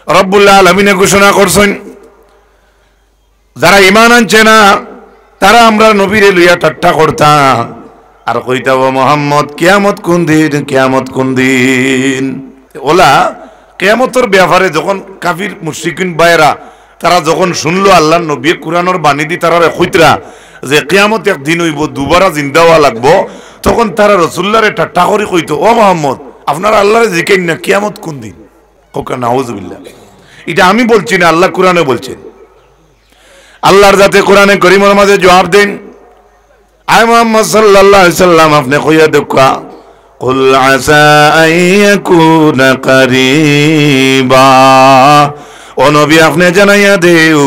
রব্বুল আলামিন ঘোষণা করছেন যারা ঈমান আনছে না তারা আমরা নবীরে লইয়া ঠাট্টা করতাম আর কইতাম মুহাম্মদ কিয়ামত কোন দিন, কিয়ামত কোন দিন। ওলা কিয়ামতের ব্যাপারে যখন কাফির মুশরিকিন বাইরা তারা যখন শুনলো আল্লাহ নবী কুরআনের বাণী দি তারা কইতরা যে কিয়ামত একদিন হইব, দুবারা জিন্দা হওয়া লাগবো, তখন তারা রাসূলুল্লাহরে ঠাট্টা করে কইতো ও মুহাম্মদ আপনারা আল্লাহরে জিকেন না, কিয়ামত কোন দিন? কোকা নাউযুবিল্লাহ। এটা আমি বলছি না, আল্লাহ কোরআনে বলছেন। আল্লাহর জাতে কোরআনে কারীমের মাঝে জবাব দেন, আয় মুহাম্মদ সাল্লাল্লাহু আলাইহি সাল্লাম আপনি কইয়া দেখা কুল আসা আইয়াকুনা কারীবা, ও নবী আপনি জানাইয়া দেও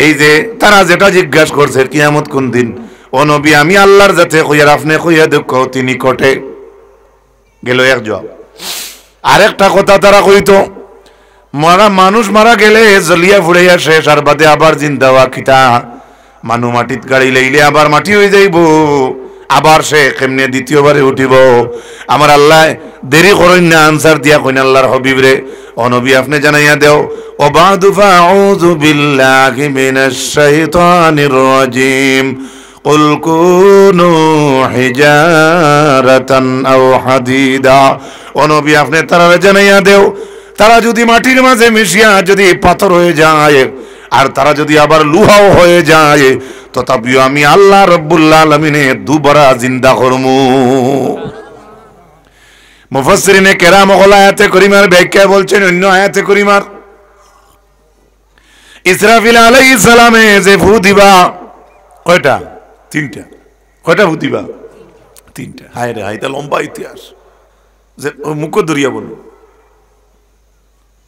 এই যে তারা যেটা জিজ্ঞাসা করছে কিয়ামত কোন দিন, ও নবী আমি আল্লাহর জাতে কইয়া আপনি কইয়া দেখো তিনি কটে গেল এক জবাব। আরেকটা কথা তারা কইতো মানুষ মারা গেলে জ্বলিয়া ফুড়াইয়া শেষ আর বাদে আবার জিন্দা হওয়া কিতা, মানু মাটিত গাড়ি লাইলে আবার মাটি হয়ে যাইব, আবার সে কেমনে দ্বিতীয়বারে উঠিব। আমার আল্লাহ দেরি করেন না, আনসার দিয়া কইন আল্লাহর হাবিব রে ও নবী আপনি জানাইয়া দেও ও বাদু ফাউযু বিল্লাহি মিনাশ শাইতানির রাজিম কুল কুনু হিজারাতান আও হাদিদা, ও নবী আপনি তারা জানাইয়া দেও তারা যদি মাটির মাঝে মিশিয়া যদি পাথর হয়ে যায় আর তারা যদি আবার লুহাও হয়ে যায় তথাপিও আমি আল্লাহ রাব্বুল আলামিনে দুবারা জিন্দা করমু। মুফাসসিরিনে কেরাম আয়াতে করিমার ব্যাখ্যা বলছেন অন্য আয়াতে করিমার ইসরাফিল আলাইহিস সালামে যে ফু দিবা কয়টা? তিনটা। কয়টা ফু দিবা? তিনটা। হায় রে হায়, তা লম্বা ইতিহাস যে মুখ দরিয়া বলো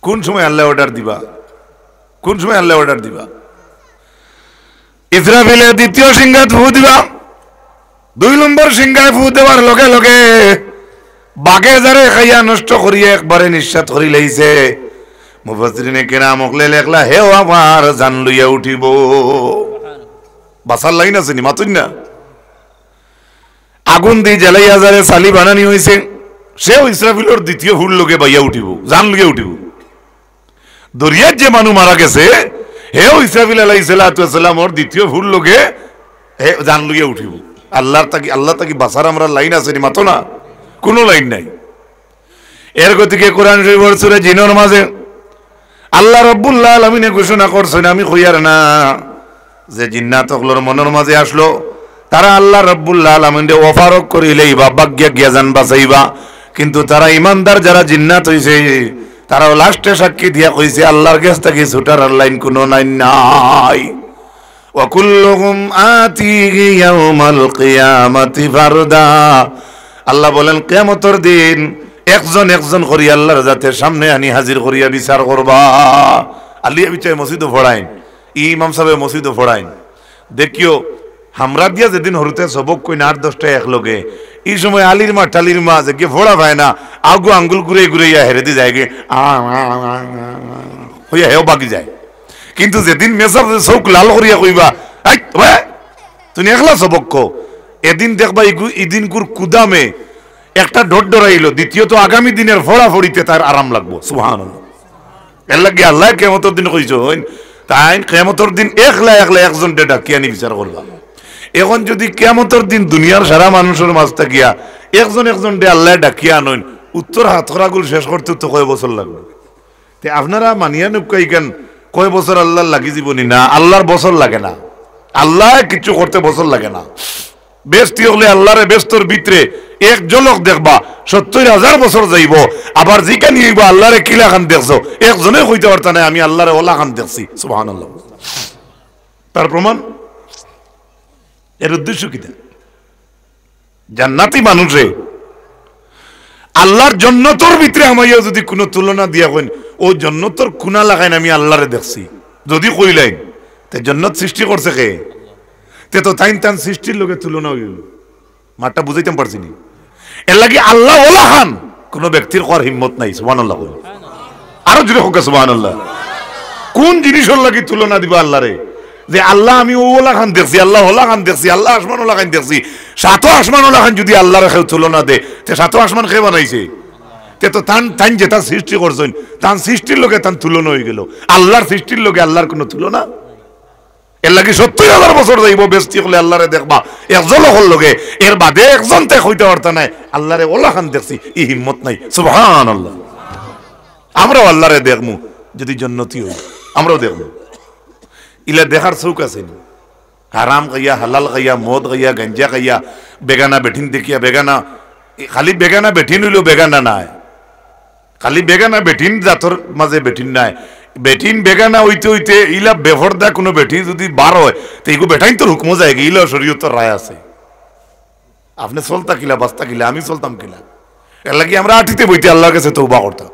কোন সময় আল্লাহ অর্ডার দিবা, কোন সময় আল্লাহ অর্ডার দিবা? ইসরাফিলের দ্বিতীয় সিংহাত ফু দিবা, 2 নম্বর সিংহায় ফু দেওয়ার লগে লগে বাঘে যারে খাইয়া নষ্ট করিয়ে একবারে নিঃশ্বাস করি লাইছে। মুফাসসিরিনে কেরাম ওকলে লেখলা হেও আমার জান লইয়া উঠিব। বাসার লাইন আছে নি মাতুন না, আগুন দিয়ে জ্বালাইয়া যারে সালি বানানি হয়েছে সেও ইসরাফিলের দ্বিতীয় ফুল লোকে বাইয়া উঠিব, জান লইয়া উঠিব। দরিয়ার যে মানুষ মারা গেছে হেও ইসরাফিল আলাইহিস সালাম ওর দ্বিতীয় ফুল লোকে জান লইয়া উঠিব। আল্লাহ তাকি বাসার আমরা লাইন আছে নি মাতো না, কোনো লাইন নাই। এর গতিকে কোরআন শরীফের সূরা জিনের মাঝে আল্লাহ রাব্বুল আলামিন ঘোষণা করছেন আমি কইয়ার না যে জিন্নাত হলোর মনের মাঝে আসলো তারা আল্লাহ রাব্বুল আলামিনকে ওফারক করিলেই বা ভাগ্য জ্ঞান বাঁচাইবা, কিন্তু তারা ইমানদার যারা জিন্নাত হইছে তারাও লাস্টে সাক্ষী দিয়া কইছে আল্লাহর কাছ থেকে ছুটার লাইন কোনো নাই। ওয়া কুল্লুহুম আতিহি ইয়াউমাল কিয়ামাতি ফারদা, আল্লাহ বলেন কিয়ামতের দিন একজন একজন করি আল্লাহর জাতের সামনে আনি হাজির করিয়া বিচার করবা। আলিয়া বিচার মসজিদে ফড়াইন, ইমাম সাহেব মসজিদে ফড়াইন। দেখিও আমরা দিয়া যেদিন হরুতে সবক কই না 8-10টা একলগে, এই সময় আলির মা টালির মা যে ফোড়া পায় না আগু আঙ্গুল ঘুরে ঘুরাইয়া হেরে দিয়ে যায় হইয়া হেও বাকি যায়। কিন্তু যেদিন মেসার চৌক লাল করিয়া কইবা তুমি একলা সবক কো, এদিন দেখবা ইদিন কুর কুদামে একটা ডট ডরাইলো, দ্বিতীয়ত আগামী দিনের ফোড়া ফড়িতে তার আরাম লাগবো। সুবহানাল্লাহ। এর লাগে আল্লাহ কিয়ামতের দিন কইছো তাই কিয়ামতের দিন একলা একলা একজন ডাকিয়া নি বিচার করবা। এখন যদি কিয়ামতের দিন দুনিয়ার সারা মানুষের মাঝ থাকিয়া একজন একজন ডে আল্লাহ ডাকিয়া আনইন, উত্তর হাতখড়াগুলো শেষ করতে তো কয় বছর লাগবে? তে আপনারা মানিয়া নকাই কেন কয় বছর আল্লাহ লাগি জীবনী না, আল্লাহর বছর লাগে না, আল্লাহ কিছু করতে বছর লাগে না। বেস্তি হলে আল্লাহরে ব্যস্তর ভিতরে এক ঝলক দেখবা 70,000 বছর যাইব। আবার জিকা নিয়ে আল্লাহরে কিলা খান দেখছো একজনে কইতে পারতা না আমি আল্লাহরে ওলা খান দেখছি। সুবহানাল্লাহ। তার প্রমাণ এর উদ্দেশ্য কি? জান্নাতি মানুষে আল্লাহর জান্নাতের ভিতরে আমাইয়া যদি কোনো তুলনা দিয়া কইন ও জান্নাতের কোনা লাগাইন আমি আল্লাহরে দেখছি যদি কইলাইন, তে জান্নাত সৃষ্টি করছে কে? তে তো তাইন তান সৃষ্টির লোকে তুলনা হইল। মাঠটা বুঝাইতাম পারছি নি? এর লাগে আল্লাহ ওলা খান কোন ব্যক্তির করার হিম্মত নাই। সুবহানাল্লাহ। আরো জোরে হোক সুবহানাল্লাহ। কোন জিনিসের লাগি তুলনা দিবা আল্লাহরে যে আল্লাহ আমি ওলা খান দেখছি, আল্লাহ ওলা খান দেখছি, আল্লাহ আসমান ওলা খান দেখছি। 7 আসমান ওলা খান যদি আল্লাহর তুলনা দে তে 7 আসমান কে বানাইছে? তে তো তান যেটা সৃষ্টি করছেন তান সৃষ্টির লোকে তান তুলনা হয়ে গেল আল্লাহর সৃষ্টির লোকে আল্লাহর কোনো তুলনা এর লাগে ৭০,০০০ বছর যাইব বেস্তি হলে আল্লাহরে দেখবা একজন হল লোকে এর বাদে একজন তে হইতে পারতা নাই আল্লাহরে ওলা খান দেখছি এই হিম্মত নাই সুবহানাল্লাহ আমরাও আল্লাহরে দেখমু যদি জন্নতি হই আমরাও দেখমু ইলা দেখার চৌক আছে হারাম গাইয়া হালাল গাইয়া মদ গাইয়া গঞ্জা গাইয়া বেগানা বেঠিন দেখিয়া বেগানা খালি বেগানা বেঠিন হইলেও বেগানা নাই খালি বেগানা বেঠিন জাতর মাঝে বেঠিন নাই বেঠিন বেগানা হইতে হইতে ইলা বেফরদা কোনো বেঠি যদি বার হয় তো এইগো বেঠাইন তোর হুকমো যায় ইলা শরীয়তের রায় আছে আপনি চলতা কিলা বাস্তা কিলা আমি চলতাম কিলা এর লাগে আমরা আটিতে বইতে আল্লাহর কাছে তওবা করতাম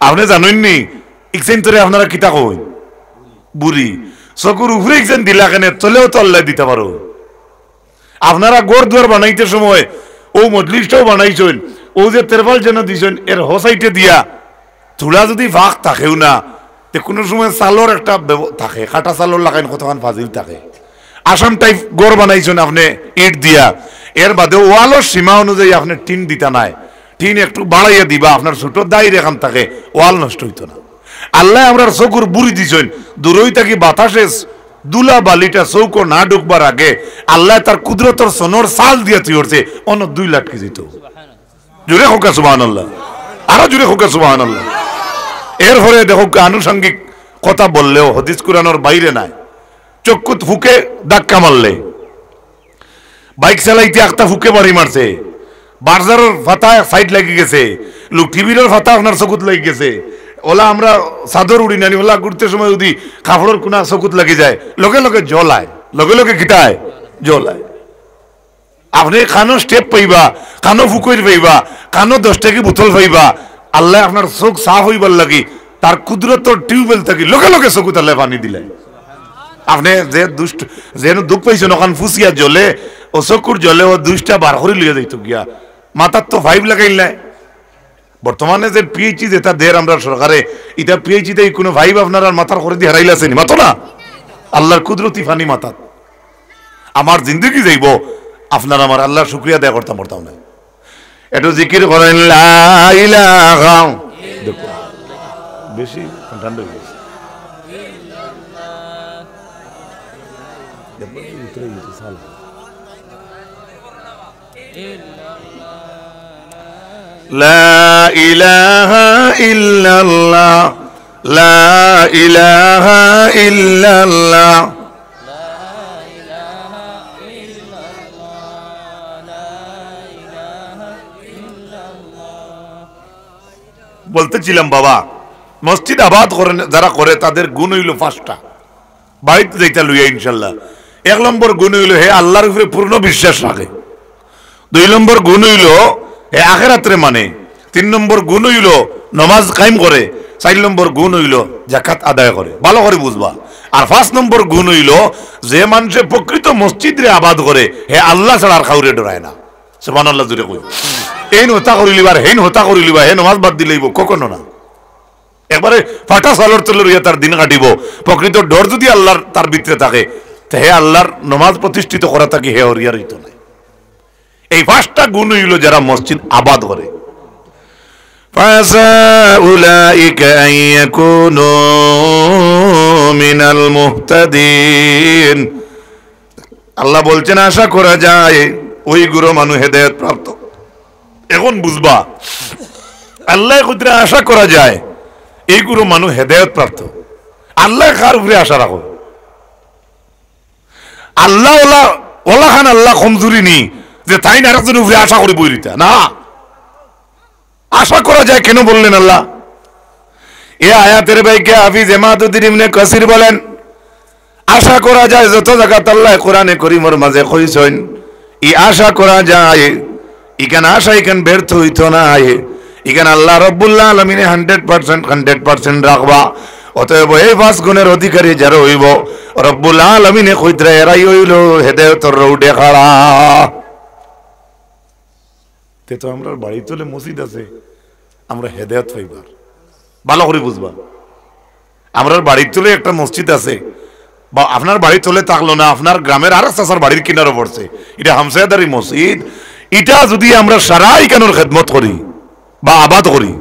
আপনি জানেন নি ইকসেন তোরে আপনারা কিতা কই বুড়ি চকুর উপরে ইকসেন দিলা কেন চলেও তো আল্লাহ দিতে পারো আপনারা গোর দুয়ার বানাইতে সময় ও মজলিসটাও বানাইছেন ও যে তেরপাল যেন দিছেন এর হোসাইটে দিয়া থোড়া যদি ভাগ থাকেও না তে কোনো সময় চালর একটা থাকে কাটা চালর লাগাইন কতক্ষণ ফাজিল থাকে আসাম টাইপ গোর বানাইছেন আপনি ইট দিয়া এর বাদে ওয়ালের সীমা অনুযায়ী আপনি টিন দিতা নাই টিন একটু বাড়াইয়া দিবা আপনার ছোট দায়ের এখান থাকে ওয়াল নষ্ট হইতো না আল্লাহ আমরা চকুর বুড়ি দিছেন দূরই থাকি বাতাসে দুলা বালিটা চৌকো না ঢুকবার আগে আল্লাহ তার কুদরতর সোনর সাল দিয়া তুইছে অন্য 2 লাখ কেজি তো জুড়ে হোক সুবহানাল্লাহ আরো জুড়ে হোক সুবহানাল্লাহ এরপরে দেখো আনুষঙ্গিক কথা বললেও হাদিস কুরআনের বাইরে নাই চক্ষুত ফুকে ধাক্কা মারলে বাইক চালাইতে একটা ফুকে বাড়ি মারছে বাজারের ফাতা সাইড লাগি গেছে লোক টিভির ফাতা আপনার চকুত লাগি গেছে ওলা আমরা চাদর উড়ি নানি ওলা ঘুরতে সময় যদি কাপড়ের কোনা চকুত লাগি যায় লগে লগে জলায় লগে লগে খিটায় জলায় আপনি কানো স্টেপ পাইবা কানো ফুকইর পাইবা কানো 10 টাকা বোতল পাইবা আল্লাহ আপনার চোখ সাফ হইবার লাগি তার কুদরতর টিউবওয়েল থাকি লগে লগে চকুত আল্লাহ পানি দিলে আপনি যে দুষ্ট যেন দুঃখ পাইছেন ওখান ফুসিয়া জ্বলে ও চকুর জ্বলে ও 2টা বার করে লিয়ে যাইতো গিয়া মাথার তো 5 লাগাইল নাই বর্তমানে যে পিএইচডি যেটা দেয় আমরা সরকারে এটা পিএইচডি কোনো ভাইব আপনার আর মাথার করে দিয়ে হারাইলে আসেনি মাতো না আল্লাহর কুদরতি ফানি মাথা আমার জিন্দগি যাইব আপনার আমার আল্লাহর শুকরিয়া দেয়া করতাম পারতাম না একটু জিকির করেন লা ইলাহা দেখো বেশি ঠান্ডা হয়ে গেছে লা ইলাহা ইল্লাল্লাহ লা ইলাহা ইল্লাল্লাহ বলতেছিলাম বাবা মসজিদ আবাদ করেন যারা করে তাদের গুণ হইল 5টা বাড়িতে যেটা লইয়া ইনশাল্লাহ 1 নম্বর গুণ হইল হে আল্লাহর উপরে পূর্ণ বিশ্বাস রাখে 2 নম্বর গুণ হইল হে আখিরাতরে মানে 3 নম্বর গুণ হইল নামাজ কায়েম করে 4 নম্বর গুণ হইল যাকাত আদায় করে ভালো করে বুঝবা আর 5 নম্বর গুণ হইল যে মানুষে প্রকৃত মসজিদরে আবাদ করে হে আল্লাহ ছাড়া আর কাউরে ডরায় না সুবহানাল্লাহ জুড়ে কই এই হতা করিলিবার হেন হতা করিলিবা হে নামাজ বাদ দিলেইব কখনো না একবারে ফাটা সালর তলের ইয়া তার দিন কাটিব প্রকৃত ডর যদি আল্লাহর তার ভিতরে থাকে তে হে আল্লাহর নামাজ প্রতিষ্ঠিত করা থাকে হে ওরিয়ার হইতো না এই 5টা গুণ হইল যারা মসজিদ আবাদ করে ফাসা উলাইকা আইয়াকুনু মিনাল মুহতাদিন আল্লাহ বলছেন আশা করা যায় ওই গুরু মানুষ হেদায়েত প্রাপ্ত এখন বুঝবা আল্লাহ কইতে আশা করা যায় এই গুরু মানুষ হেদায়েত প্রাপ্ত আল্লাহ কার উপরে আশা রাখো আল্লাহ ওলা ওলা খান আল্লাহ কমজুরি নি যে তাই না আরেকজনের উপরে আশা করে বইরিতা না আশা করা যায় কেন বললেন আল্লাহ এ আয়াতের বাইকে হাফিজ ইমাদউদ্দিন ইবনে কাসির বলেন আশা করা যায় যত জায়গাতে আল্লাহ কোরআনে কারীমের মাঝে কইছেন ই আশা করা যায় ইখানে আশা ইখানে ব্যর্থ হইতো না এখানে আল্লাহ রাব্বুল আলামিন 100% রাখবা অতএব এই 5 গুণের অধিকারী যারা হইব রব্বুল আলামিন কইতরা এরাই হইল হেদায়েতের রোডে খাড়া তে তো আমরা বাড়ি তোলে মসজিদ আছে আমরা হেদায়েত পাইবার ভালো করে বুঝবা আমরার বাড়ির তোলে একটা মসজিদ আছে বা আপনার বাড়ি তোলে থাকলো না আপনার গ্রামের আর একটা বাড়ির কিনারে পড়ছে এটা হামসায়াদারি মসজিদ এটা যদি আমরা সারাই কানুর খেদমত করি বা আবাদ করি,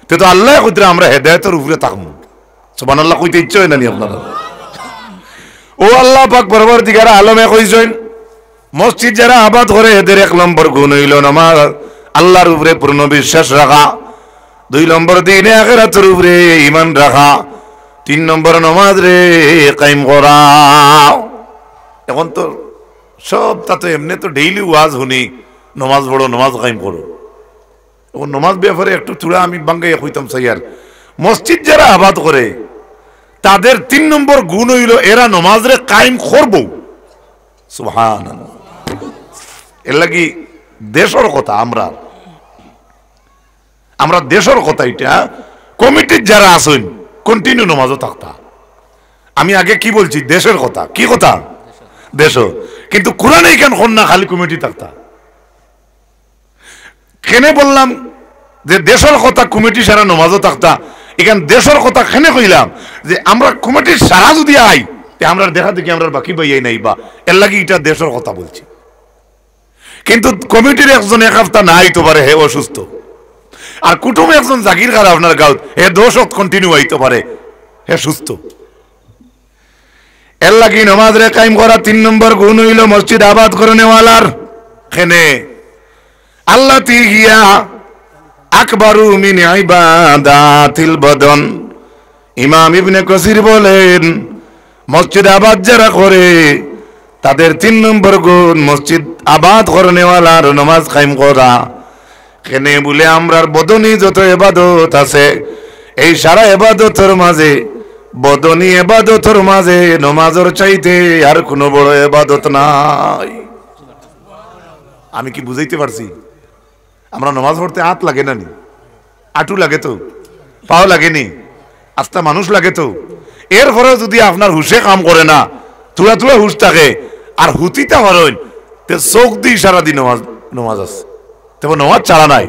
তো আল্লাহ কইতে আমরা হেদায়েতের উপরে থাকবো। সুবহানাল্লাহ কইতে ইচ্ছা হয় না নি আপনারা? ও আল্লাহ পাক পরবর্তীকার আলমে কইছেন মসজিদ যারা আবাদ করে এদের 1 নম্বর গুণ হইল নামাজ, আল্লাহর উপরে পূর্ণ বিশ্বাস রাখা। 2 নম্বর দিনে আখিরাতের উপরে ঈমান রাখা। 3 নম্বর নামাজ রে কায়েম করা। এখন তো সব তাতে এমনি তো ডেইলি ওয়াজ শুনি নামাজ পড়ো, নামাজ কায়েম করো। এখন নামাজ ব্যাপারে একটু চূড়া আমি বাঙ্গাইয়া কইতাম চাই। আর মসজিদ যারা আবাদ করে তাদের 3 নম্বর গুণ হইল এরা নামাজ রে কায়েম করব। সুবহানাল্লাহ। এর লাগি দেশের কথা, আমরা দেশের কথা, এটা কমিটির যারা আছেন কন্টিনিউ নামাজও থাকতা। আমি আগে কি বলছি? দেশের কথা। কি কথা? দেশ। কিন্তু কোরআনে কেন না খালি কমিটি থাকতা? কেনে বললাম যে দেশের কথা কমিটি সারা নামাজও থাকতা? এখানে দেশের কথা কেনে কইলাম যে আমরা কমিটির সারা যদি আই আমরা দেখা দেখি আমরা বাকি বাইয়াই নাই বা এর লাগি এটা দেশের কথা বলছি। কিন্তু কমিটির একজন 1 সপ্তাহ না আইতে পারে, হে অসুস্থ। আর কুটুম একজন জাগির খারাপ আপনার গাঁত, হে 2 সপ্তাহ কন্টিনিউ আইতে পারে, হে সুস্থ। এর লাগি নামাজ রে কায়েম করা 3 নম্বর গুণ হইল মসজিদ আবাদ করে নেওয়ালার। খেনে আল্লাহ তিহিয়া আকবারু মিন ইবাদাতিল বদন। ইমাম ইবনে কাসির বলেন মসজিদ আবাদ যারা করে তাদের 3 নম্বর গুণ মসজিদ আবাদ করে নেওয়ালার নামাজ কায়েম করা। কেনে বলে আমরার বদনী যত ইবাদত আছে এই সারা ইবাদতের মাঝে, বদনী ইবাদতের মাঝে নামাজের চাইতে আর কোনো বড় ইবাদত নাই। আমি কি বুঝাইতে পারছি? আমরা নামাজ পড়তে হাত লাগে না নি? আটু লাগে তো, পাও লাগেনি, আস্তা মানুষ লাগে তো। এরপরে যদি আপনার হুশে কাম করে না, তুলা তুলা হুশ থাকে আর হুতিতে হরইন, তে চোখ দিয়ে সারাদিন নামাজ আছে, তবে নামাজ ছাড়া নাই।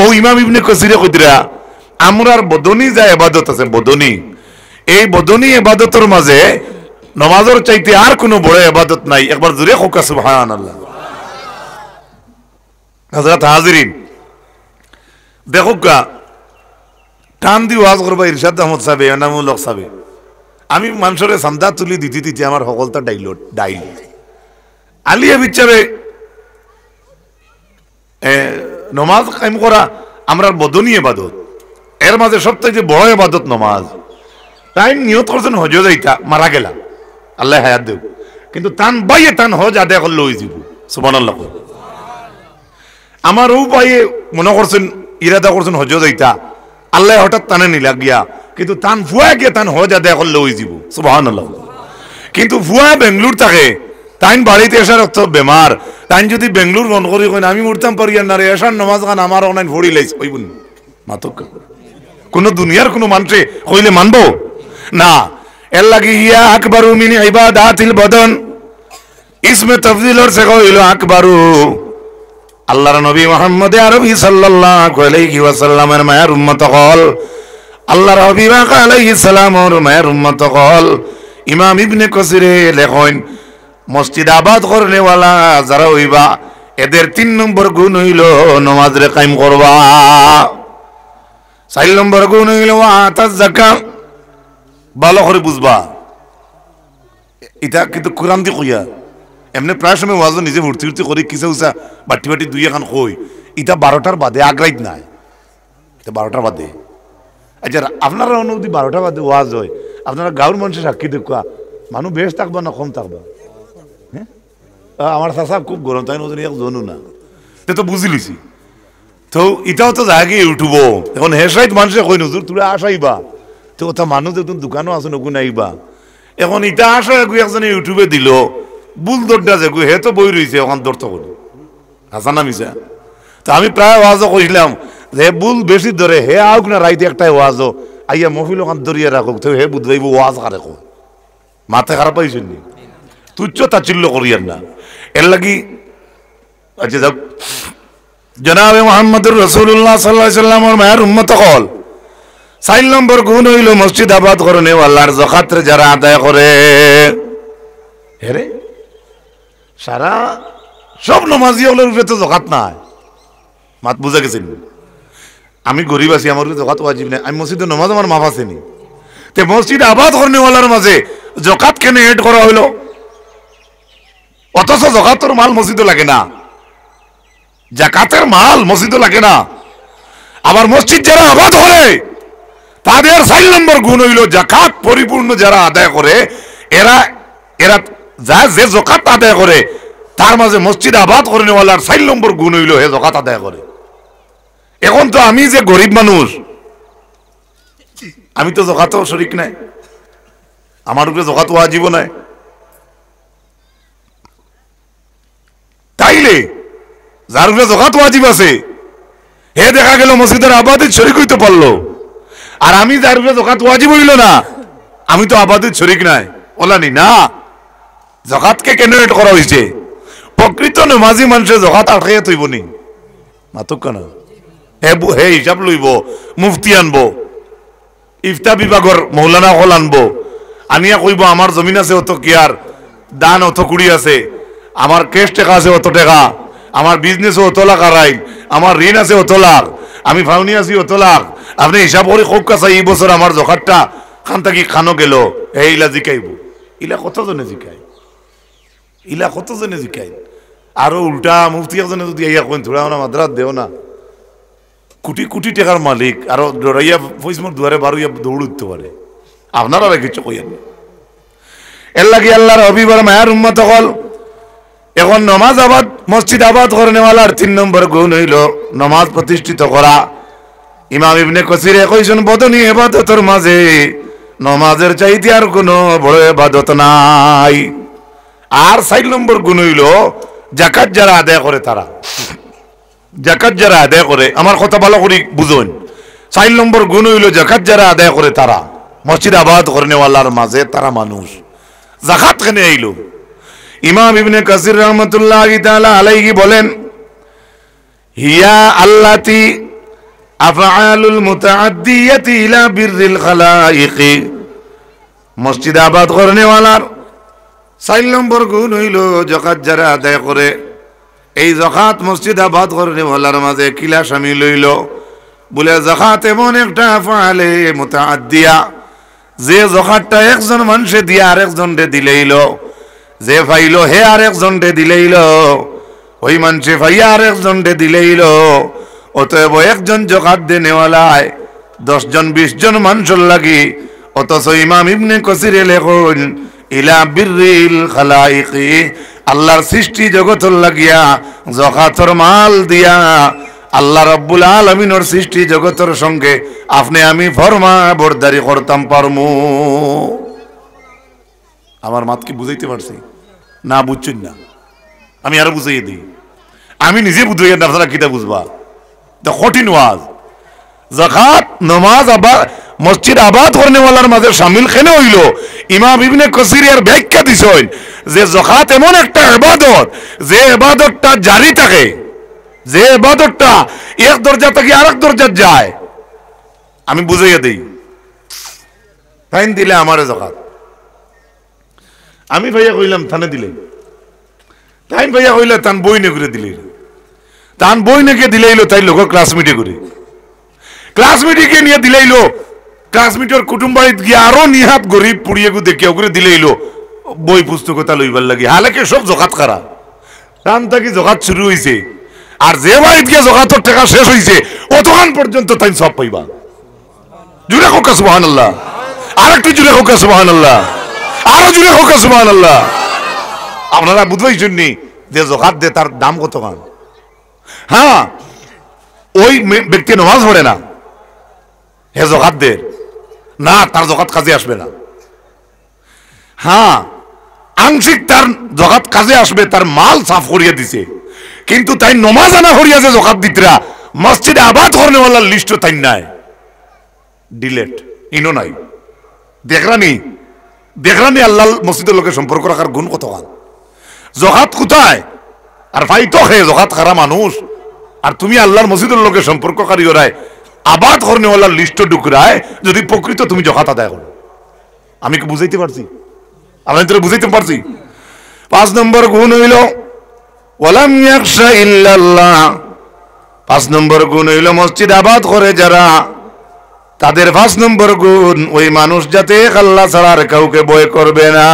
ও ইমাম ইবনে কাসিরে কইতরা আমরার বদনী যা ইবাদত আছে, বদনী, এই বদনী ইবাদতের মাঝে নামাজের চাইতে আর কোনো বড় ইবাদত নাই। একবার জোরে হোকা সুবহানাল্লাহ। হযরত হাজিরিন দেখো গা, টান দি ওয়াজ করবা ইরশাদ আহমদ সাহেব, এনামুল হক সাহেব। আমি মানুষের সামদা তুলি দিতে দিতে আমার সকলটা ডাইল আলিয়া বিচারে নমাজ কায়েম করা আমরা বদনী ইবাদত। এর মাঝে সবথেকে বড় ইবাদত নমাজ। তাই নিয়ত করছেন হজ যাইতা, মারা গেলা, আল্লাহ হায়াত দেব, কিন্তু তান বাইয়ে তান হজ আদায় করলে হয়ে যাব। সুবহানাল্লাহ। আমার ও বাইয়ে মনে করছেন ইরাদা করছেন হজ যাইতা, আল্লাহ হঠাৎ টানে নিলা গিয়া, কিন্তু তান ভুয়া গিয়ে তান হজ আদায় করলে হয়ে যাব। সুবহানাল্লাহ। কিন্তু ভুয়া বেঙ্গলুর থাকে, তাইন বাড়িতে এসার অর্থ বেমার, তাইন যদি বেঙ্গলুর মন করি কইন আমি উঠতাম পারি না রে, এসার নমাজ গান আমার অনলাইন ভরি লাইছে কইবুন মাতক। কোন দুনিয়ার কোন মানুষে কইলে মানবো না। এর লাগি ইয়া আকবারু মিন ইবাদাতিল বদন, ইসমে তাফজিলর সে কইল আকবারু। আল্লাহর নবী মুহাম্মদ আরবি সাল্লাল্লাহু আলাইহি ওয়াসাল্লামের মায়ের উম্মত হল, আল্লাহর হাবিব আলাইহিস সালামের মায়ের উম্মত হল। ইমাম ইবনে কাসিরে লেখেন মসজিদ আবাদ করনে ওয়ালা যারা হইবা এদের 3 নম্বর গুণ হইল নামাজ রে কায়েম করবা। 4 নম্বর গুণ হইল আতাজ যাকাত। ভালো করে বুঝবা, এটা কিন্তু কোরআন দি কইয়া। এমনি প্রায় সময় ওয়াজ নিজে ভর্তি ভর্তি করে কিসা উসা বাটি বাটি 2 এখন কই, এটা 12টার বাদে আগ্রাইত নাই, এটা 12টার বাদে। আচ্ছা আপনারা অনুমতি 12টার বাদে ওয়াজ হয়, আপনারা গাঁর মানুষের সাক্ষী দেখা মানুষ বেশ থাকবা না কম থাকবা? হ্যাঁ, আমার চাষা খুব গরম, তাই নতুন এক জনু না, তো বুঝি লইছি। তো এটাও তো জায়গা ইউটিউব এখন হেসাইত মানুষে কই নজর তোরা আসাইবা, তো ওটা মানুষ একদম দোকানও আছে নগুন আইবা। এখন ইটা আসা একজনে ইউটিউবে দিল বুল দরটা যে হে তো বই রয়েছে ওখান দর্ত করি হাসা নামিছে। তো আমি প্রায় ওয়াজও কইলাম যে বুল বেশি ধরে হে আউক না রাইতে একটাই ওয়াজও আইয়া মফিল ওখান ধরিয়ে রাখুক, তো হে বুধবাইব ওয়াজ কারে কো মাথা খারাপ পাইছেন নি, তুচ্ছ তাচ্ছিল্য করিয়ার না। এর লাগি আচ্ছা যাক, জনাবে মুহাম্মদুর রাসূলুল্লাহ সাল্লাল্লাহু আলাইহি সাল্লামের মায়ের উম্মত হল। 4 নম্বর গুণ হইল মসজিদ আবাদ করনে আল্লাহর যাকাত যারা আদায় করে। হেরে সারা সব নামাজি হলের উপরে তো যাকাত নাই, মাত বুঝা গেছেন? আমি গরিব আছি, আমার জকাত ওয়াজিব নাই, আমি মসজিদে নামাজ আমার মাফ আছে নি? তে মসজিদ আবাদ করেওয়ালার মাঝে জকাত কেন এড করা হইল? অথচ জকাতের মাল মসজিদে লাগে না, জাকাতের মাল মসজিদে লাগে না। আবার মসজিদ যারা আবাদ করে তাদের 4 নম্বর গুণ হইল জাকাত পরিপূর্ণ যারা আদায় করে, এরা এরা যে জাকাত আদায় করে তার মাঝে মসজিদ আবাদ করেওয়ালার 4 নম্বর গুণ হইল হে জাকাত আদায় করে। এখন তো আমি যে গরিব মানুষ, আমি তো জাকাতও শরিক নাই, আমার উপরে জাকাত ওয়াজিব নাই। তাইলে যার উপরে জাকাত ওয়াজিব আছে হে দেখা গেল মসজিদের আবাদিত শরিক হইতে পারলো, আর আমি যার উপরে জাকাত ওয়াজিব হইল না আমি তো আবাদিত শরিক নাই। ওলানি না, জাকাতকে কেন এড করা হয়েছে? প্রকৃত নামাজি মানুষের জাকাত আটকে তৈব নি মাতুক কেন? হে হিসাব লইব, মুফতি আনবো, ইফতা বিভাগর মৌলানা হল আনবো, আনিয়া কইব আমার জমিন আছে অত কিয়ার, দান অত কুড়ি আছে, আমার ক্যাশ টাকা আছে অত টাকা, আমার বিজনেসও অত লাখ আড়াই, আমার ঋণ আছে অত লাখ, আমি ফাউনি আছি অত লাখ। আপনি হিসাব করে খুব কাছে এই বছর আমার জকাতটা খান থাকি খানো গেল, এইলা জিকাইব। ইলা কতজনে জিকায়, ইলা কতজনে জিকায়। আরো উল্টা মুফতি একজনে যদি ইয়া কইন থোড়া না মাদ্রাত দেও না, কোটি কোটি টাকার মালিক আরো ডরাইয়া ফইসমর দুয়ারে বারুইয়া দৌড় উঠতে পারে। আপনারা কিছু কইয়েন না। এর লাগে আল্লাহর হবিবার মায়ার উম্মত হল এখন নমাজ আবাদ মসজিদ আবাদ করেনেওয়ালার 3 নম্বর গুণ হইল নমাজ প্রতিষ্ঠিত করা। ইমাম ইবনে কাসিরে কইছেন বদনী ইবাদতের মাঝে নমাজের চাইতে আর কোনো বড় ইবাদত নাই। আর 4 নম্বর গুণ হইল যাকাত যারা আদায় করে তারা, যাকাত যারা আদায় করে, আমার কথা ভালো করে বুঝুন। 4 নম্বর গুণ হইল যাকাত যারা আদায় করে তারা, মসজিদ আবাদ করেনেওয়ালার মাঝে তারা মানুষ। যাকাত কেন আইল? ইমাম ইবনে কাসির রহমাতুল্লাহি তাআলা আলাইহি বলেন, হিয়া আল্লাতি আফআলুল মুতাআদ্দিয়াতি ইলা বিররিল খালাইক। মসজিদ আবাদ করেনেওয়ালার 4 নম্বর গুণ হইল যাকাত যারা আদায় করে। এই যাকাত মসজিদ আবাদ করেনেওয়ালার মাঝে কিলা শামিল হইল? বলে যাকাত এমন একটা আফআলে মুতাআদ্দিয়া, যে যাকাতটা একজন মানুষে দিয়ে আরেকজনকে দিলেইল, যে ফাইল হে আরেকজনকে দিলেইল, ওই মানুষে ফাইয়া আরেকজনকে দিলেইল। অতএব একজন যাকাত দেনেওয়ালায় 10 জন 20 জন মানুষের লাগি। অথচ ইমাম ইবনে কাসিরে লেখেন ইলা বিররিল খালাইক, আল্লাহর সৃষ্টি জগতের লাগিয়া যাকাতের মাল দিয়া আল্লাহ রাব্বুল আলামিনের সৃষ্টি জগতের সঙ্গে আপনি আমি ফরমা বরদারি করতাম পারমু। আমার মাত কি বুঝাইতে পারছি না? বুঝছেন না? আমি আরো বুঝাইয়ে দিই, আমি নিজে বুঝাইয়া না, আপনারা কিটা বুঝবা? দ্য কঠিন ওয়াজ যাকাত নামাজ আবাদ মসজিদ আবাদ করেনেওয়ালার মাঝে শামিল কেন হইল? ইমাম ইবনে কাসির এর ব্যাখ্যা দিছেন যে যাকাত এমন একটা ইবাদত, যে ইবাদতটা জারি থাকে, যে ইবাদতটা এক দরজা থেকে আরেক দরজা যায়। আমি বুঝাইয়া দিই, ফাইন দিলে আমারে যাকাত, আমি ভাইয়া কইলাম থানে দিলে, তাই ভাইয়া কইলা তান বই নে করে দিলে, তান বই নেকে দিলেইলো, তাই লোক ক্লাসমেটে করে ক্লাসমেটকে নিয়ে দিলেইলো, ক্লাসমেটের কুটুম বাড়িত গিয়ে আরো নিহাত গরিব পুড়িয়ে গু দেখে ওগুলো দিলেইলো বই পুস্তকতা লইবার লাগে। হালাকে সব জকাত খারা টান থাকি জকাত শুরু হয়েছে, আর যে বাড়িত গিয়ে জকাতের টাকা শেষ হয়েছে অতক্ষণ পর্যন্ত তাই সব পাইবা। জুড়ে হোক সুবহানাল্লাহ, আর একটু জুড়ে হোক সুবহানাল্লাহ, আরো জুড়ে হোক সুবহানাল্লাহ। আপনারা বুঝবাইছেন নি যে জকাত দে তার দাম কত খান? হ্যাঁ, ওই ব্যক্তি নামাজ পড়ে না, হে জকাত দে না, তার জকাত কাজে আসবে না। হ্যাঁ, আংশিক তার জকাত কাজে আসবে, তার মাল সাফ করিয়া দিছে, কিন্তু তাই নমাজ আনা করিয়া যে জকাত দিতরা মসজিদে আবাদ করেনেওয়ালার লিস্ট তাই নাই, ডিলেট ইনো নাই। দেখরানি আল্লাহ মসজিদের লোকের সম্পর্ক রাখার গুণ কত গান। জকাত কোথায়? আর ভাই তো হে জকাত খারা মানুষ, আর তুমি আল্লাহর মসজিদের লোকের সম্পর্ককারী ওরায় আবাদ করেনেওয়ালার লিস্ট ঢুকরায় যদি প্রকৃত তুমি জকাত আদায় করো। আমি কি বুঝাইতে পারছি? আপনাদের বুঝাইতে পারছি? 5 নম্বর গুণ হইল ওয়ালাম ইয়াখশা ইল্লাল্লাহ, 5 নম্বর গুণ হইল মসজিদ আবাদ করে যারা, তাদের 5 নম্বর গুণ ওই মানুষ যাতে আল্লাহ ছাড়া আর কাউকে ভয় করবে না।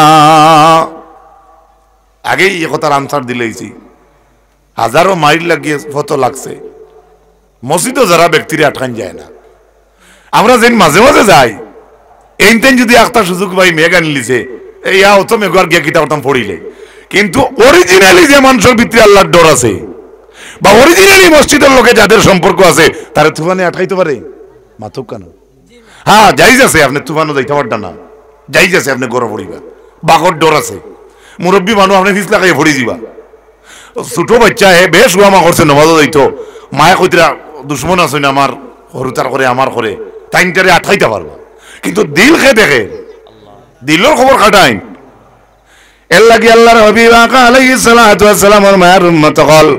আগেই এই কথার আনসার দিলেইছি, হাজারো মাইল লাগিয়ে ফটো লাগছে, মসজিদও যারা ব্যক্তিরা আটকান যায় না। আমরা যেন মাঝে মাঝে যাই, এইটাই যদি একটা সুযোগ পাই মেঘ আনলিছে এই তো মেঘর গিয়া কিতা করতাম পড়িলে, কিন্তু অরিজিনালি যে মানুষের ভিতরে আল্লাহর ডর আছে বা অরিজিনালি মসজিদের লোকে যাদের সম্পর্ক আছে তারা তুফানে আটকাইতে পারে মাথুক কেন? হ্যাঁ যাইজ আছে, আপনি তুফানও যাইতে পারতেন না, যাইজ আছে আপনি গড়ে পড়িবা, বাঘর ডর আছে, মুরব্বী মানুষ আপনি ফিস লাগাই পড়ি যাবা। ছোট বাচ্চা হে বেশ গোয়ামা করছে, নমাজও যাইতো, মায়ে কইতরা দুশ্মন আছে না আমার, হরুতার করে আমার করে, টাইমটারে আটকাইতে পারবো, কিন্তু দিল খেয়ে দেখে, দিলের খবর খাটাইন। এর লাগি আল্লাহর হাবিব আলাইহিস সালাতু ওয়াস সালামের মায়ের উম্মত হল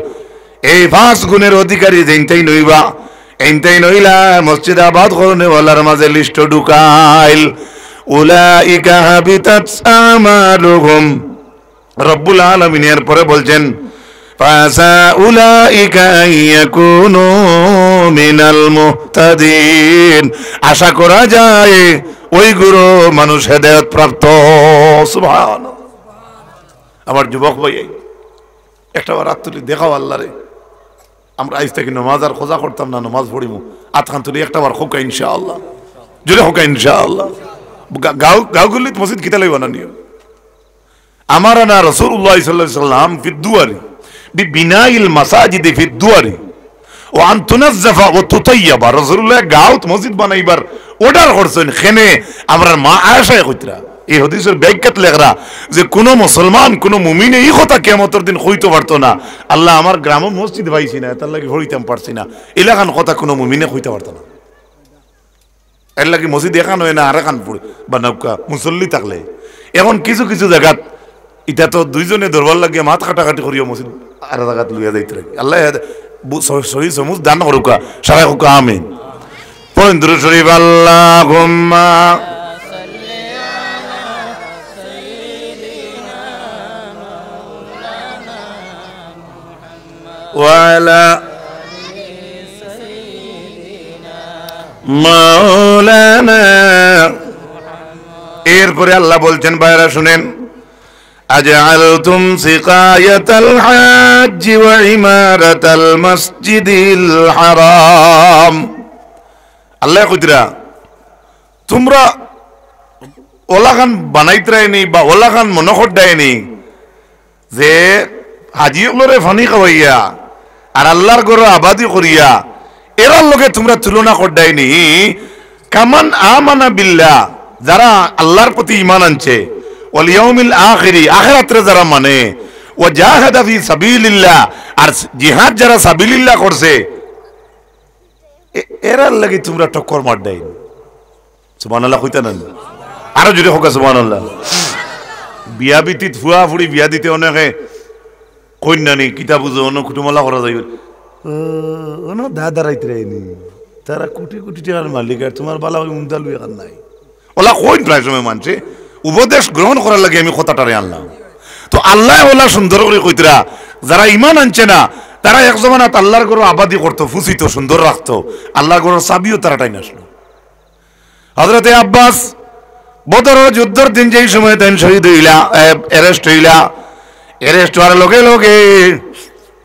এই 5 গুণের অধিকারী যেইটাই নইবা, এইটাই নইলা মসজিদ আবাদ করনে ওয়ালার মাঝে লিস্ট ঢুকাইল। উলাইকা হাবিতাত আমালুহুম, রব্বুল আলামিন এর পরে বলছেন ফাসা উলাইকা ইয়াকুনু মিনাল মুহতাদিন, আশা করা যায় ওই গুরু মানুষ হেদায়েত প্রাপ্ত। সুবহানাল্লাহ। আমার যুবক ভাই একটা বার রাত তুলি দেখাও আল্লাহরে, আমরা আজ থেকে নমাজ আর খোঁজা করতাম না, নমাজ পড়িব আতখান তুলি একটা বার হোকা ইনশাআল্লাহ, জোরে হোকা ইনশাআল্লাহ। গাঁওগুলি মসজিদ কিতা লাগবে না নিও আমার না রাসূলুল্লাহ সাল্লাল্লাহু আলাইহি ওয়াসাল্লাম ফি দুয়ারি বিবিনাইল মাসাজিদি ফি দুয়ারি ওয়া আন তুনাজ্জাফা ওয়া তুতাইয়াবা, রাসূলুল্লাহ গাঁওত মসজিদ বানাইবার অর্ডার করছেন। খেনে আমরা মা আয়েশা কইতরা এই হাদিসের ব্যাখ্যাত লেখরা যে কোন মুসলমান কোন মুমিনে এই কথা কিয়ামতের দিন কইতে পারতো না, আল্লাহ আমার গ্রামে মসজিদ পাইছি না তার লাগি হইতাম পারছি না, এলাকান কথা কোনো মুমিনে কইতে পারতো না। এর লাগি মসজিদ এখান হয় না আর এখান পড়ে বা নৌকা মুসল্লি থাকলে। এখন কিছু কিছু জায়গাত এটা তো দুইজনে দরবার লাগিয়ে মাথা কাটাকাটি করিও মসজিদ আর জায়গাত লইয়া যাইতে লাগে। আল্লাহ সহি সমুজ দান করুকা, সবাই হুকা আমিন। পড়েন দুরূদ শরীফ, আল্লাহুম্মা ওয়ালা মাওলানা। এরপরে আল্লাহ বলছেন ভাইরা শুনেন, আজআলতুম সিকায়াতাল হাজ্জ ওয়া ইমারাতাল মসজিদিল হারাম। আল্লাহ কইতরা তোমরা ওলাখান বানাইতরাইনি বা ওলাখান মনখর দেয়নি যে হাজিগুলোরে ফানি খাওয়াইয়া আর আল্লাহর ঘর আবাদি করিয়া এরার লোকে তোমরা তুলনা করদাইনি কামান আমানা বিল্লাহ, যারা আল্লাহর প্রতি ঈমান আনছে, ওয়াল ইয়াউমিল আখিরি, আখিরাতে যারা মানে, ওয়া জাহাদা ফি সাবিলিল্লাহ, আর জিহাদ যারা সাবিলিল্লাহ করছে, এরার লাগি তোমরা টক্কর মার দেই। সুবহানাল্লাহ কইতা না, আরো জোরে হোক সুবহানাল্লাহ। বিয়া বিতিত ফুয়া ফুড়ি বিয়া দিতে অনেকে কন্যা নেই কিতাব বুঝো অন্য কুটুমলা করা যাইবে, দাদারাইতে রাইনি তারা কোটি কোটি টাকার মালিক আর তোমার বালা উমদাল বিয়ার নাই। ওলা কই প্রায় সময় মানছে, উপদেশ গ্রহণ করার লাগে আমি কথাটারে আনলাম। তো আল্লাহ ওলা সুন্দর করে কইতরা যারা ঈমান আনছে না তারা এক জমানাত আল্লাহর ঘর আবাদি করতো, ফুসিত সুন্দর রাখতো, আল্লাহর ঘরের চাবিও তারা টাইন আসলো। হযরতে আব্বাস বদরের যুদ্ধের দিন যেই সময় তাই শহীদ হইলা, অ্যারেস্ট হইলা, অ্যারেস্ট হওয়ার লগে লগে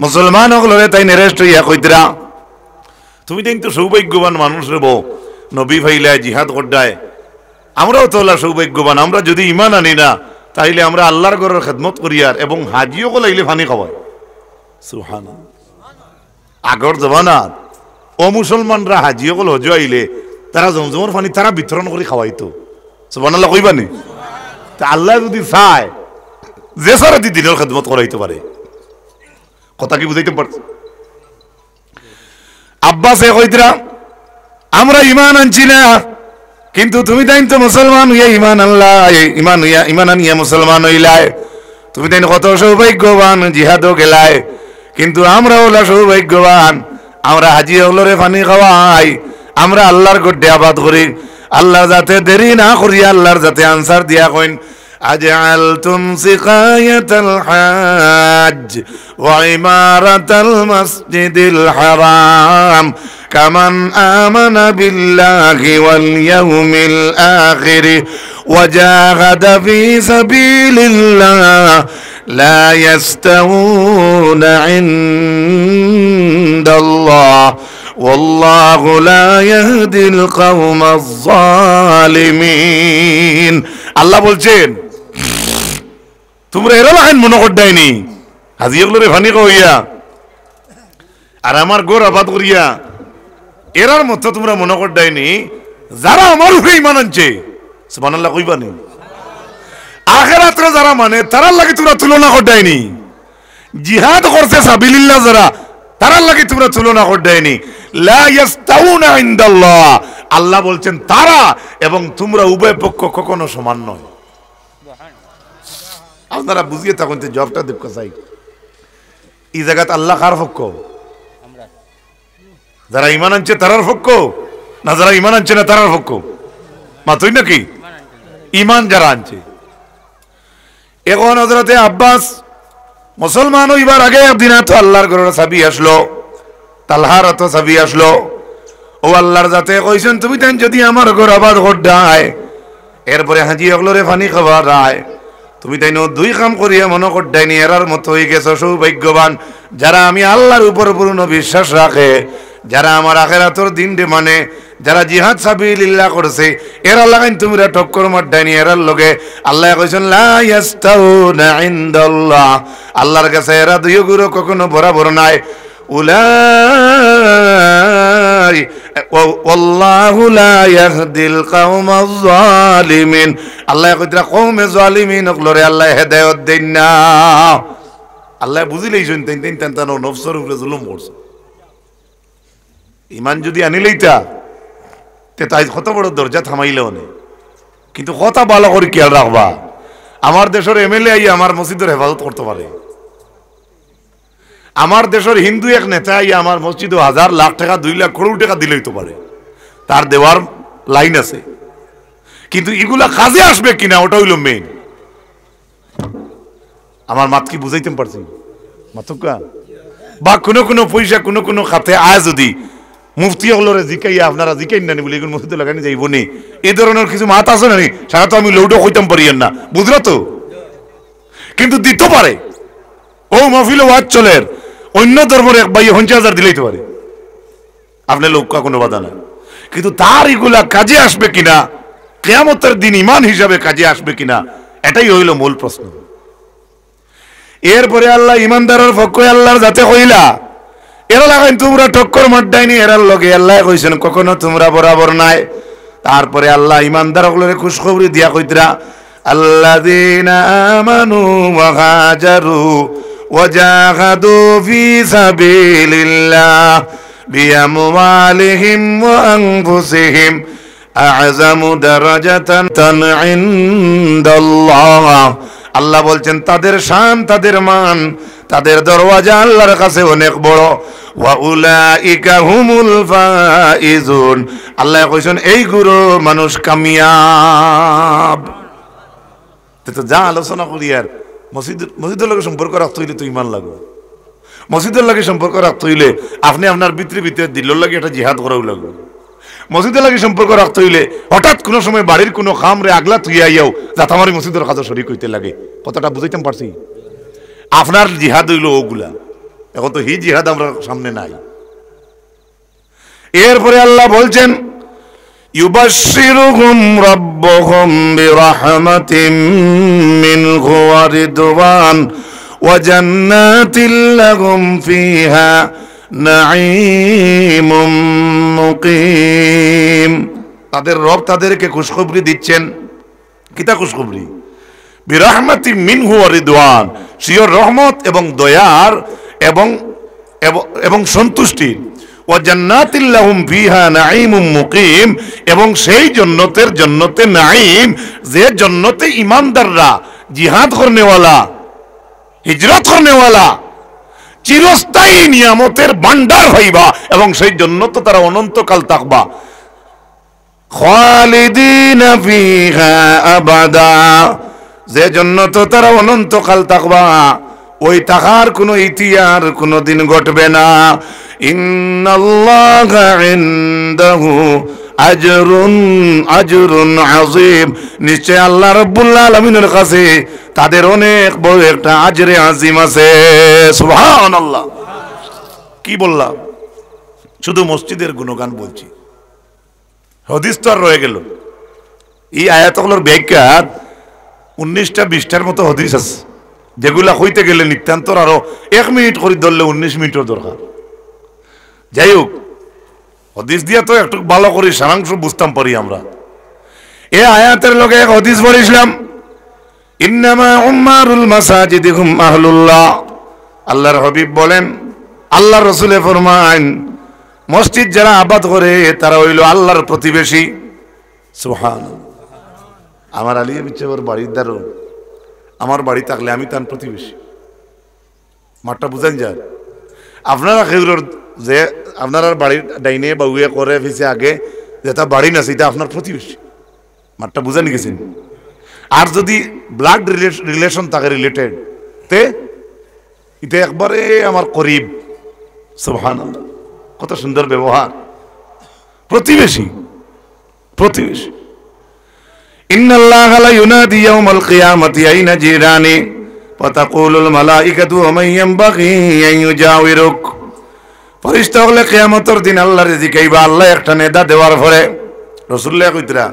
মুসলমান হলে তাই অ্যারেস্ট হইয়া কইতরা তুমি তো সৌভাগ্যবান মানুষ রে বউ, নবী ভাইলা জিহাদ করদায়, আমরাও তো হলা সৌভাগ্যবান, আমরা যদি ঈমান আনি না তাইলে আমরা আল্লাহর ঘরের খেদমত করিয়ার এবং হাজিও গলাইলে ফানি খাওয়াই। সুবহানাল্লাহ। আগর জমানাত ও মুসলমানরা হাজিও গল হজ আইলে তারা জমজমের পানি তারা বিতরণ করে খাওয়াইতো। সুবহানাল্লাহ কইবানি? তা আল্লাহ যদি চায় যে সারা দিনের খেদমত করাইতে পারে। কথা কি বুঝাইতে পারছি? আব্বাসে কইতরা আমরা ঈমান আনছি না, কিন্তু তুমি তাই তো মুসলমান হইয়া ঈমান আনলা, ঈমান আনিয়া মুসলমান হইলাই, তুমি তাই কত সৌভাগ্যবান, জিহাদও গেলাই, কিন্তু আমরা হলা সৌভাগ্যবান, আমরা হাজি হলরে পানি খাওয়াই, আমরা আল্লাহর গড্ডে আবাদ করি, আল্লাহ যাতে দেরি না করি, আল্লাহর যাতে আনসার দিয়া কইন, আজআলতুম সিকায়াতাল হাজ ওয়া ইমারাতাল মাসজিদিল হারাম কামান আমানা বিল্লাহি ওয়াল ইয়াউমিল আখির ওয়া জাহাদা ফি সাবিলিল্লাহ লা ইয়াস্তাউনা ইনদাল্লাহ والله لا يهدي القوم الظالمين আল্লাহ বলছেন তোমরা এরা লাইন মনে করডাইনি হাজি এগুলোরে ফানি কইয়া আর আমার গোর আবাদ করিয়া এরার মতো তোমরা মনে করডাইনি যারা আমার উপরে ঈমান আনছে সুবহানাল্লাহ কইবানি আখিরাতে যারা মানে তারার লাগি তোমরা তুলনা করডাইনি জিহাদ করতে সাবিলিল্লাহ যারা তারার লাগি তোমরা তুলনা করডাইনি লা ইয়াস্তাউনা ইনদাল্লাহ আল্লাহ বলছেন তারা এবং তোমরা উভয় পক্ষ কখনো সমান নয় আপনারা বুঝিয়ে থাকুন যে জবটা দেব চাই এই জায়গাত আল্লাহ কার পক্ষ আমরা যারা ঈমান আনছে তারার পক্ষ না যারা ঈমান আনছে না তারার পক্ষ মাতই নাকি ঈমান যারা আনছে এখন হযরতে আব্বাস মুসলমান হইবার আগে একদিন তো আল্লাহর ঘরের চাবি আসলো তালহার তো চাবি আসলো ও আল্লাহর যাতে কইছেন তুমি তাই যদি আমার ঘর আবাদ করডায় এরপরে হাজি অগলরে পানি খাবার রায় তুমি তাই দুই কাম করিয়া মনে করডাইনি এরার মতো হয়ে গেছো সৌভাগ্যবান যারা আমি আল্লাহর উপর পূর্ণ বিশ্বাস রাখে যারা আমার আখিরাতের দিনটি মানে যারা জিহাদ সাবিলিল্লাহ করছে এরা লাগাইন তোমরা টক্কর মারডাইনি এরার লগে আল্লাহ কইছেন লা ইয়াস্তাউনা ইনদাল্লাহ আল্লাহর কাছে এরা দুই গুরু কখনো বরাবর নাই উলাই ওয়াল্লাহু লা ইয়াহদিল কওমাজ যালিমিন আল্লাহ কইরা কওমে জালিমিন ওগুলোরে আল্লাহ হেদায়েত দেন না আল্লাহ বুঝিলেই শুনতেন তিন তানো নফসের উপরে জুলুম করছে ঈমান যদি আনিলেইতা তে তাই কত বড় দরজা থামাইলেও নেই কিন্তু কথা ভালো করে খেয়াল রাখবা আমার দেশের এমএলএ আইয়া আমার মসজিদের হেফাজত করতে পারে আমার দেশের হিন্দু এক নেতা আইয়া আমার মসজিদে 1000 লাখ টাকা 2 লাখ কোটি টাকা দিলে হইতে পারে তার দেওয়ার লাইন আছে কিন্তু এগুলা কাজে আসবে কিনা ওটা হইল মেইন আমার মাত কি বুঝাইতে পারছি মাতকা বা কোনো পয়সা কোনো খাতে আয় যদি মুফতি হলরে জিকাইয়া আপনারা জিকাইন না বলে এগুলো মসজিদে লাগানি যাইব নি এই ধরনের কিছু মাত আছে না সারা তো আমি লৌডো কইতাম পারিয়েন না বুঝলো তো কিন্তু দিতে পারে ও মাহফিলে ওয়াজ চলের অন্য ধর্মের এক ভাই 50,000 দিলেই তো পারে আপনার লোক কোনো বাধা নাই কিন্তু তার এগুলা কাজে আসবে কিনা কিয়ামতের দিন ঈমান হিসাবে কাজে আসবে কিনা এটাই হইল মূল প্রশ্ন এরপরে আল্লাহ ঈমানদারের পক্ষে আল্লাহর যাতে কইলা এরা লাগাইন তোমরা টক্কর মারডাইনি এরার লগে আল্লাহ কইছেন কখনো তোমরা বরাবর নাই তারপরে আল্লাহ ঈমানদারগুলোরে খুশখবরি দিয়া কইতরা আল্লাযীনা আমানু ওয়া হাজারু ওয়া জাহাদু ফি সাবিলিল্লাহ বিআমওয়ালিহিম ওয়া আনফুসিহিম আ'যামু দারাজাতান ইনদাল্লাহ আল্লাহ বলছেন তাদের শান তাদের মান তাদের দরওয়াজা আল্লাহর কাছে অনেক বড় ওয়া উলাইকা হুমুল ফাইজুন আল্লাহ কইছেন এই গুরু মানুষ কামিয়াব তো যা আলোচনা করি আর মসজিদের লগে সম্পর্ক রাখতে হইলে তো ঈমান লাগবে মসজিদের লগে সম্পর্ক রাখতে হইলে আপনি আপনার ভিতরে দিলের লাগে একটা জিহাদ করাও লাগবে মসজিদের লাগে সম্পর্ক রাখতে হইলে হঠাৎ কোনো সময় বাড়ির কোনো খামরে আগলা তুই আইয়াও যাতে আমার মসজিদের কাজে শরীক হইতে লাগে কথাটা বুঝাইতাম পারছি আপনার জিহাদ হইল ওগুলা এখন তো হি জিহাদ আমরা সামনে নাই এরপরে আল্লাহ বলছেন ইউবাশশিরুহুম রাব্বুহুম বিরাহমাতিন মিনহু ওয়া রিদওয়ান ওয়া জান্নাতিন লাহুম ফিহা নাঈমুম মুকিম তাদের রব তাদেরকে খুশখবরি দিচ্ছেন কিতা খুশখবরি বিরাহমাতিন মিনহু ওয়া রিদওয়ান সিওর রহমত এবং দয়ার এবং সন্তুষ্টি ওয়া জান্নাতিন লাহুম ফিহা নাঈমুম মুকিম এবং সেই জান্নাতে নাঈম যে জান্নাতে ঈমানদাররা জিহাদ করনেওয়ালা হিজরত করনেওয়ালা চিরস্থায়ী নিয়ামতের ভান্ডার হইবা এবং সেই জান্নাতে তারা অনন্তকাল থাকবা খালিদিনা ফিহা আবাদা যে জন্য তো তারা অনন্তকাল থাকবা, ওই থাকার কোনো ইতিহাস কোনো দিন ঘটবে না। ইন্নাল্লাহা ইনদাহু আজরুন আজরুন আযীম, নিশ্চয় আল্লাহ রাব্বুল আলামিনের কাছে তাদের অনেক বড় একটা আজরে আজিম আছে। সুবহানাল্লাহ। কি বললাম? শুধু মসজিদের গুণগান বলছি, হাদিস তো আর রয়ে গেল। এই আয়াতগুলোর ব্যাখ্যাত 19টা 20টার মতো হাদিস আছে, যেগুলা হইতে গেলে নিতান্তর আরো 1 মিনিট করে ধরলে 19 মিনিটের দরকার। যাই হোক, হাদিস দিয়া তো একটু ভালো করে সারাংশ বুঝতাম পারি আমরা। এই আয়াতের লগে এক হাদিস পড়িছিলাম, ইন্নামা উম্মারুল মাসাজিদি হুম আহলুল্লাহ। আল্লাহর হাবিব বলেন, আল্লাহর রাসূলে ফরমান, মসজিদ যারা আবাদ করে তারা হইল আল্লাহর প্রতিবেশী। সুবহানাল্লাহ। আমার আলিয়া বিচ্ছেবর বাড়ির দ্বারও, আমার বাড়ি থাকলে আমি তার প্রতিবেশী। মাঠটা বুঝেন যায়? আপনারা খেউর যে আপনার বাড়ির ডাইনে বাউয়ে করে ফিসে আগে যেটা বাড়ি না সেটা আপনার প্রতিবেশী। মাঠটা বুঝেন গেছেন? আর যদি ব্লাড রিলেশন থাকে রিলেটেড তে এটা একবারে আমার করিব। সুবহানাল্লাহ, কত সুন্দর ব্যবহার। প্রতিবেশী, প্রতিবেশী। ইন্নাল্লাহা লা ইউনাদি ইয়াওমাল কিয়ামাতি আইনা জিরানি ফাতাকুলুল মালাইকাতু ওয়া মান ইয়ানবাগি আন ইউজাওয়িরুক। ফেরেশতা হলে কিয়ামতের দিন আল্লাহর জিকাইবা, আল্লাহ একটা নেদা দেওয়ার পরে রাসূলুল্লাহ কইতরা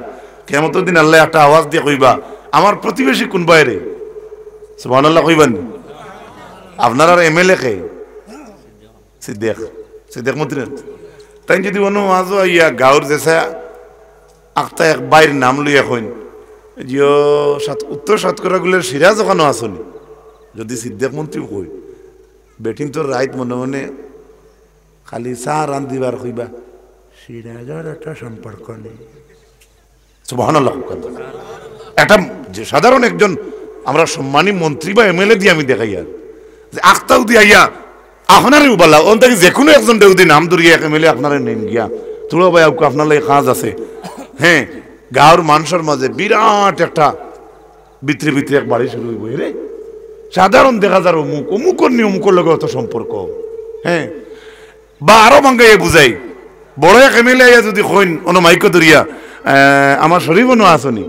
কিয়ামতের দিন আল্লাহ একটা আওয়াজ দিয়ে কইবা, আমার প্রতিবেশী কোন বাইরে? সুবহানাল্লাহ কইবেন। আপনার আর এমএলএ কে? সিদ্দিক, সিদ্দিক মন্ত্রী। তাই যদি কোনো আজও ইয়া গাঁর যেসা আখতা এক বাইর নাম লইয়া কইন, জিও উত্তর সাতকরাগুলোর সিরাজ ওখানে আসনি, যদি সিদ্দিক মন্ত্রী কই বেটিং তোর রাইত মনে মনে খালি চা রান্ধিবার কইবা, সিরাজের একটা সম্পর্ক নেই। সুবহানাল্লাহ। একটা যে সাধারণ একজন আমরা সম্মানী মন্ত্রী বা এমএলএ দিয়ে আমি দেখাই আর যে আখতাও দিয়ে আইয়া আপনারই বলা ওন থেকে যে কোনো একজন দেউদি নাম ধরিয়া এমএলএ আপনার নেম গিয়া তোরা ভাই আপনার লাগে কাজ আছে। হ্যাঁ, গাঁর মানুষের মাঝে বিরাট একটা ভিতরে ভিতরে এক বাড়ি শুরু হইব। রে সাধারণ দেখা যার অমুক অমুকর নিয়ে অমুকর লগে অত সম্পর্ক। হ্যাঁ, বা আরো ভাঙ্গাইয়ে বুঝাই, বড় এক এমএলএ যদি কইন অন্য মাইক ধরিয়া আমার শরীফ নো আসনি,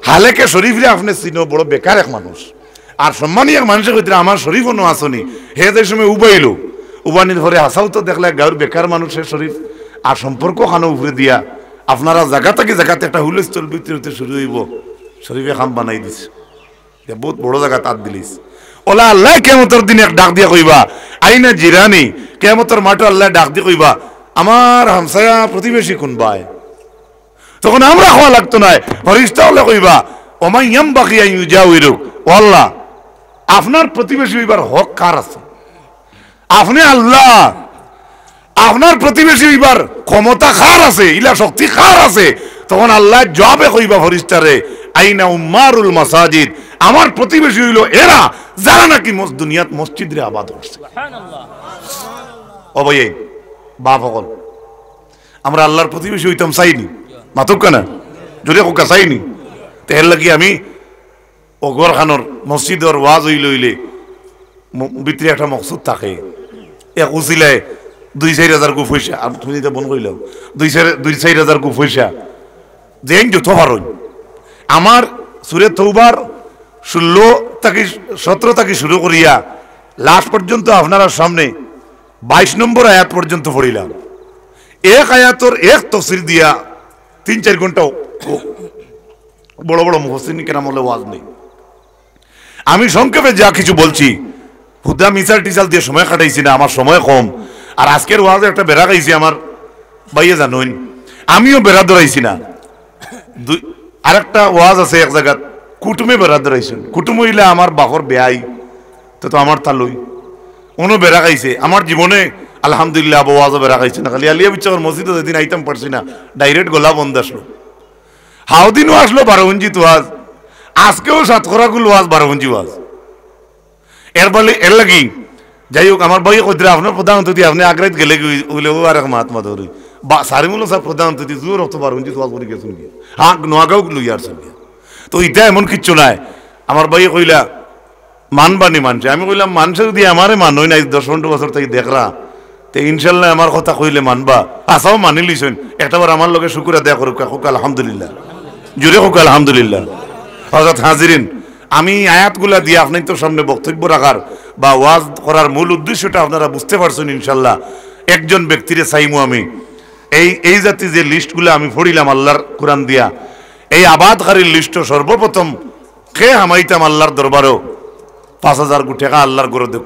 হালেকে শরীফরে আপনি চিনো বড় বেকার এক মানুষ, আর সম্মানী এক মানুষের কইতে আমার শরীফ নো আসনি, হে যে সময় উবাইলো উবানির ঘরে হাসাও তো দেখলে গাঁর বেকার মানুষের শরীফ আর সম্পর্ক খানো উপরে দিয়া আপনারা জায়গা থেকে জায়গাতে একটা হুলস্থল ভিতরে হতে শুরু হইব। শরীফে খাম বানাই দিস, বহুত বড় জায়গা তার দিলিস। ওলা আল্লাহ কিয়ামতের দিনে এক ডাক দিয়া কইবা, আইনা জিরানি। কিয়ামতের মাঠে আল্লাহ ডাক দিয়ে কইবা, আমার হামসায়া প্রতিবেশী কোন ভাই? তখন আমরা খাওয়া লাগতো না, ফেরেশতা হলে কইবা, ওমাই ইয়ানবাগি আন ইউজাওয়িরুক। ও আল্লাহ, আপনার প্রতিবেশী হইবার হক কার আছে? আপনি আল্লাহ, আপনার প্রতিবেশী হইবার ক্ষমতা কার আছে? ইলা শক্তি কার আছে? তখন আল্লাহ জবাবে কইবা ফেরেশতারে, আইনা উম্মারুল মাসাজিদ। আমার প্রতিবেশী হইল এরা যারা নাকি দুনিয়াত মসজিদ রে আবাদ করছে। সুবহানাল্লাহ। ও ভাই বাপ হল, আমরা আল্লাহর প্রতিবেশী হইতাম চাইনি, মাতুক কেনা যদি কোকা চাইনি। তেল লাগি আমি অগর খানোর মসজিদর ওয়াজ হইলে হইলে ভিতরে একটা মকসুদ থাকে, এক উচিলায় 2-4 হাজার গু পয়সা তুমি বন করিলাম 2-4 হাজার গু পয়সা যেন যত পারই। আমার সুরে তৌবার 17 থেকে শুরু করিয়া লাস্ট পর্যন্ত আপনারা সামনে 22 নম্বর আয়াত পর্যন্ত পড়িলাম। এক আয়াতর এক তফসির দিয়া 3-4 ঘন্টা বড় বড় মুফাসসিরিন কেরাম বলে ওয়াজ নেই। আমি সংক্ষেপে যা কিছু বলছি হুদা মিসাল টিসাল দিয়ে সময় কাটাইছি না, আমার সময় কম। আর আজকের ওয়াজে একটা বেড়া খাইছি আমার ভাইয়া জানুন, আমিও বেড়া ধরাইছি না। আরেকটা ওয়াজ আছে এক জায়গা কুটুমে বেড়া ধরাইছেন, কুটুম হইলে আমার বাহর বেয়াই তো আমার তালুই উনো বেড়া খাইছে। আমার জীবনে আলহামদুলিল্লাহ আবু ওয়াজও বেড়া খাইছে না, খালি আলিয়া বিচ্ছার মসজিদে যেদিন আইতাম পারছি না ডাইরেক্ট গোলা বন্ধ আসলো, হাউদিনও আসলো 12 ইঞ্চিত ওয়াজ, আজকেও সাতখরাগুল ওয়াজ 12 ইঞ্চি ওয়াজ। এর লাগি যাই হোক আমার ভাই কইরা আপনার প্রধান অতিথি আপনি আগ্রাইত গেলে ওইলে ও আর এক মহাত্মা ধরি বা সারিমুল সাহেব প্রধান অতিথি জোর অত 12 ইঞ্চি ওয়াজ করে গেছেন কি হ্যাঁ নোয়াগাঁও লই আসছেন। তো এটা এমন কিচ্ছু নাই, আমার ভাই কইলা মানবানি মানছে, আমি কইলাম মানুষে যদি আমারে মানই নাই 10-15 বছর থেকে দেখরা তে ইনশাল্লাহ আমার কথা কইলে মানবা। আসাও মানি লিছেন, একটাবার আমার লগে শুকুর আদায় করুক, হোক আলহামদুলিল্লাহ, জোরে হোক আলহামদুলিল্লাহ। হযরত হাজিরিন, আমি আয়াতগুলা দিয়ে আপনার তো সামনে বক্তব্য রাখার বা ওয়াজ করার মূল উদ্দেশ্যটা আপনারা বুঝতে পারছেন ইনশাল্লাহ। একজন ব্যক্তিরে চাইমু আমি এই জাতি যে লিস্টগুলো আমি পড়িলাম আল্লাহর কোরআন দিয়া, এই আবাদকারীর লিস্ট সর্বপ্রথম কে হামাইতাম আল্লাহর দরবারও 5,000 টাকা আল্লাহর গরো দেখ